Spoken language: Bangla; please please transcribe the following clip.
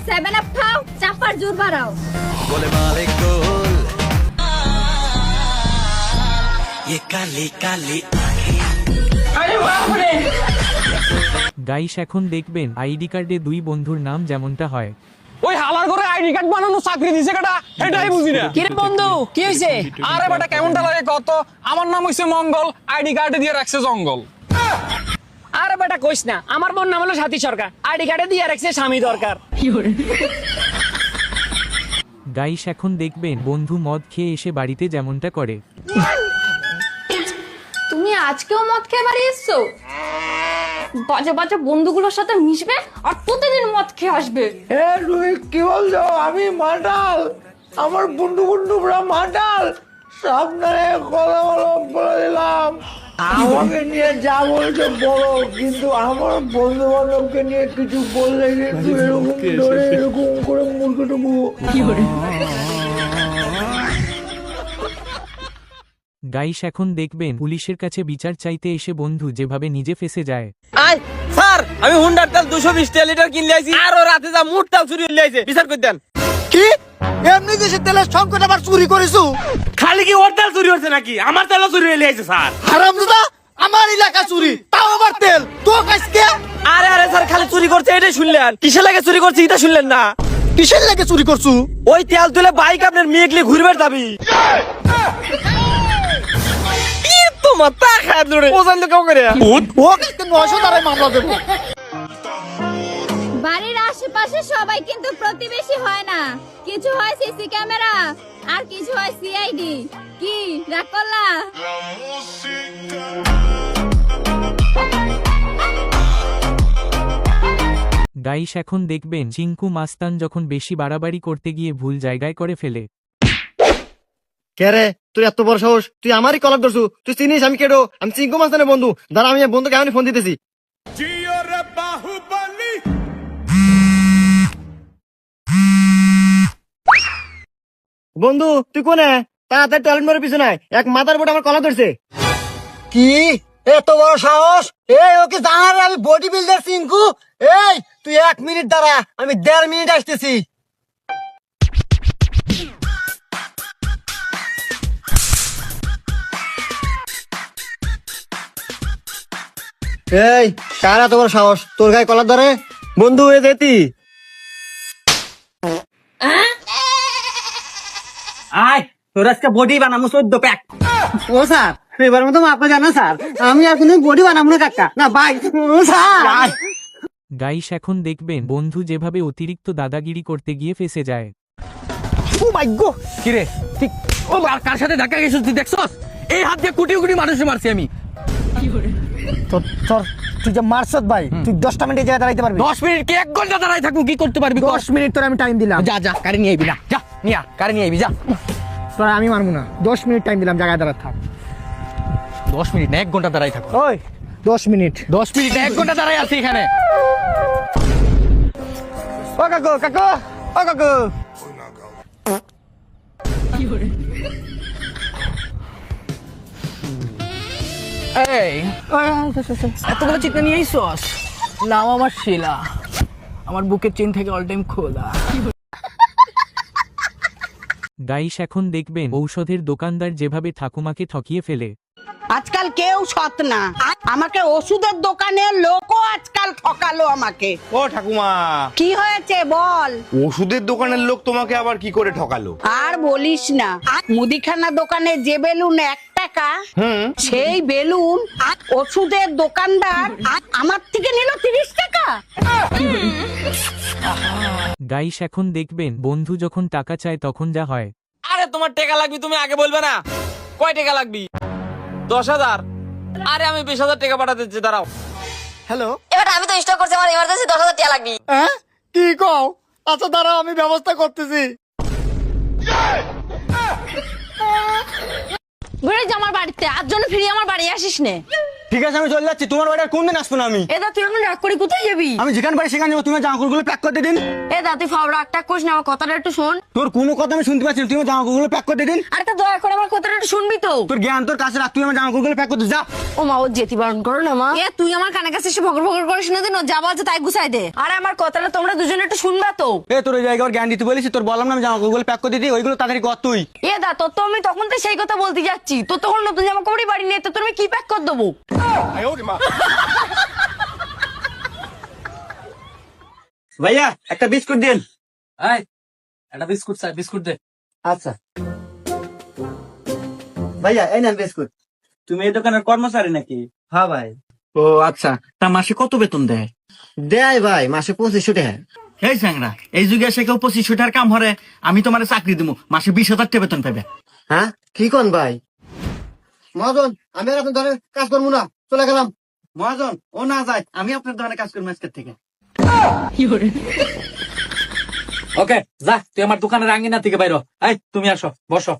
7 আপ খাও, চাপার জোর বাড়াও। বলে মালিক গোল ये काली काली গাইস এখন দেখবেন আইডি কার্ডে দুই বন্ধুর নাম যেমনটা হয়। ওই হালার করে আইডি কার্ড বানানো চাকরি দিছে কাটা, এটাই বুঝি না। কি রে বন্ধু, কি হইছে? আরে বেটা কেমনটা লাগে কত, আমার নাম হইছে মঙ্গল, আইডি কার্ডে দিয়ে রাখছে জঙ্গল। আরে বেটা কইস না, আমার বোন নাম হলো সাথী সরকার, আইডি কার্ডে দিয়ে রাখছে স্বামী দরকার। গাইস এখন দেখবেন বন্ধু মদ খেয়ে এসে বাড়িতে যেমনটা করে। তুমি আজকেও মদ খেয়ে বাড়ি এসছো? বাজে বাজে বন্ধুগুলোর সাথে মিশবে আর প্রতিদিন মদ খেয়ে আসবে। কি বলছো? আমি মাতাল, আমার বন্ধুরা মাতাল। সাবধানে কথা বলে দিলাম। আমাকে নিয়ে যা বলছো বলো, কিন্তু আমার বন্ধু বান্ধবকে নিয়ে কিছু বললে কিন্তু এরকম ধরে এরকম করে মুরগি টুকু। গাইস এখন দেখবেন পুলিশের কাছে বিচার চাইতে এসে বন্ধু যেভাবে নিজে ফেসে যায়। আই স্যার, আমি হুন্ডার তেল 220 লিটার কিনলে আইছি, আর রাতে যা মোট তেল চুরি হইলে আইছে, বিচার করে দেন। কি এমনি দেশে তেলের সংকট আবার চুরি করেছো? খালি কি ওর তেল চুরি হচ্ছে নাকি? আমার তেলও চুরি হইলে আইছে স্যার। হারামজাদা, আমার এলাকা চুরি, তাও আবার তেল তো কাজকে। আরে আরে স্যার, খালি চুরি করছে এটাই শুনলেন, কিসের লাগে চুরি করছে এটা শুনলেন না? কিসের লাগে চুরি করছো? ওই তেল তুলে বাইক আপনার মেয়েকলি ঘুরবার যাবি। তোমার তা খায় ধরে ওজন তো কেউ করে ও কালকে 900 টাকায় মামলা দেবো। বাড়ির আশেপাশে সবাই কিন্তু প্রতিবেশী হয় না, কিছু হয় সিসি ক্যামেরা আর কিছু হয় সিআইডি। কি রাগ করলা? গাইস এখন দেখবেন চিঙ্কু মাস্তান যখন বেশি বাড়াবাড়ি করতে গিয়ে ভুল জায়গায় করে ফেলে। কে রে, তুই এত বড় সাহস? তুই আমারই কলক ধরছু? তুই চিনিস আমি কেডো? আমি চিঙ্কু মাস্তানের বন্ধু। দাঁড়া, আমি বন্ধুকে এখনই ফোন দিতেছি। বন্ধু তুই কোনে? তাড়াতাড়ি টয়লেট মোড়ের পিছনে আয়, এক মাথার বোর্ড আমার কলা ধরছে। কি এত বড় সাহস? এই ওকে জানার আমি বডি বিল্ডার চিঙ্কু। এই তুই 1 মিনিট দাঁড়া, আমি 1.5 মিনিট আসতেছি। এই কার এত বড় সাহস তোর গায়ে কলার ধরে? বন্ধু এ যেতি আয় তোর আজকে বডি বানামু 14 প্যাক। ও স্যার, এবার মতো আপনার জানা স্যার, আমি আর কোনো বডি বানাবো না কাকা। না ভাই, ও স্যার। গাইস এখন দেখবেন বন্ধু যেভাবে অতিরিক্ত দাদাগিরি করতে গিয়ে ফেসে যায়। ও মাই গড, কি রে ঠিক ও কার সাথে ধাক্কা গেছিস তুই দেখছস? এই হাত দিয়ে কোটি কোটি মানুষ মারছি আমি। তোর তুই যে মারছত ভাই, তুই 10টা মিনিট জায়গায় দাঁড়াইতে পারবি? 10 মিনিট কি 1 ঘন্টা দাঁড়াই থাকবো? কি করতে পারবি? 10 মিনিট তোর আমি টাইম দিলাম। যা যা গাড়ি নিয়ে আইবি, যা নিয়া গাড়ি নিয়ে আইবি যা। তোর আমি মারবো না, 10 মিনিট টাইম দিলাম, জায়গায় দাঁড়া থাক। 10 মিনিট না 1 ঘন্টা দাঁড়াই থাকবো। ওই 10 মিনিট। 10 মিনিট না 1 ঘন্টা দাঁড়াই আছি এখানে। ও কাকু, কাকু, ও কাকু। এই এতগুলো চিন্তা নিয়ে আইসস? নাম আমার শিলা, আমার বুকের চেন থেকে অল টাইম খোলা। গাইস এখন দেখবেন ঔষধের দোকানদার যেভাবে ঠাকুমাকে ঠকিয়ে ফেলে। আজকাল কেউ সৎ না, আমাকে ওষুধের দোকানে লোকও আজকাল ঠকালো আমাকে। ও ঠাকুমা, কি হয়েছে বল? ওষুধের দোকানের লোক তোমাকে আবার কি করে ঠকালো? আর বলিস না, মুদিখানা দোকানে যে বেলুন 1 টাকা, সেই বেলুন ওষুধের দোকানদার আমার থেকে নিল 30 টাকা। গাইস এখন দেখবেন বন্ধু যখন টাকা চায় তখন যা হয়। আরে তোমার টাকা লাগবে তুমি আগে বলবে না? কয় টাকা লাগবে? 10,000। আরে আমি 20,000 টাকা পাঠাতে দিচ্ছি, দাঁড়াও। হ্যালো, এবার আমি তো স্টক করছি, আমার ইমার্জেন্সি 10,000 টাকা লাগবে। হ্যাঁ কি কও? আচ্ছা দাঁড়াও, আমি ব্যবস্থা করতেছি। ঘুরে যা আমার বাড়িতে, আজ জন্য ফিরে আমার বাড়ি আসিস নে। ঠিক আছে আমি চলে যাচ্ছি, তোমার বাড়ি আর কোন দিন আসবো না আমি। এদা তুই এখন রাগ করে কোথায় যাবি? আমি যেখানে পারি সেখানে যাবো, তুমি জামা কাপড়গুলো প্যাক করতে দিন। এদা তুই ফাও রাগ টাগ করিস না, আমার কথাটা একটু শোন। তোর কোনো কথা আমি শুনতে পাচ্ছি না, তুমি জামা কাপড়গুলো প্যাক করতে দিন। আরে তা দয়া করে আমার কথাটা একটু শুনবি তো। তোর জ্ঞান তোর কাছে রাখ, তুই আমার জামা কাপড়গুলো প্যাক করতে যা। ও মা, ও যেতে বারণ করো না মা। এ তুই আমার কানে কাছে এসে ভগর ভগর করিস না, দিন যা বলছে তাই গুছাই দে। আরে আমার কথাটা তোমরা দুজনে একটু শুনবা তো। এ তোর ওই জায়গায় জ্ঞান দিতে বলেছি, তোর বললাম না আমি জামা কাপড়গুলো প্যাক করতে দিই, ওইগুলো তাড়াতাড়ি কর তুই। এ দা তোর তো আমি তখন তো সেই কথা বলতে যাচ্ছি, তোর তখন নতুন জামা কাপড়ই বাড়ি নিয়ে, তো তোর আমি কি প্যাক করে দেবো? ভাইয়া একটা বিস্কুট দিন। এই একটা বিস্কুট চাই, বিস্কুট দে। আচ্ছা ভাইয়া এই নেন বিস্কুট। তুমি এই দোকানের কর্মচারী নাকি? হ্যাঁ ভাই। ও আচ্ছা, তা মাসে কত বেতন দেয়? দেয় ভাই মাসে 2500 টাকা। এই স্যাংরা, এই যুগে এসে কেউ 2500 টাকার কাম হরে? আমি তোমার চাকরি দিব, মাসে 20,000 টাকা বেতন পাবে। হ্যাঁ কি কোন ভাই? মহাজন আমি আর আপনার ধরনের কাজ করবো না, চলে গেলাম। মহাজন ও না যায়, আমি আপনার দোকানে কাজ করবো আজকের থেকে। ওকে যা, তুই আমার দোকানের আঙ্গিনা থেকে বাইর হ। এই তুমি আসো, বসো।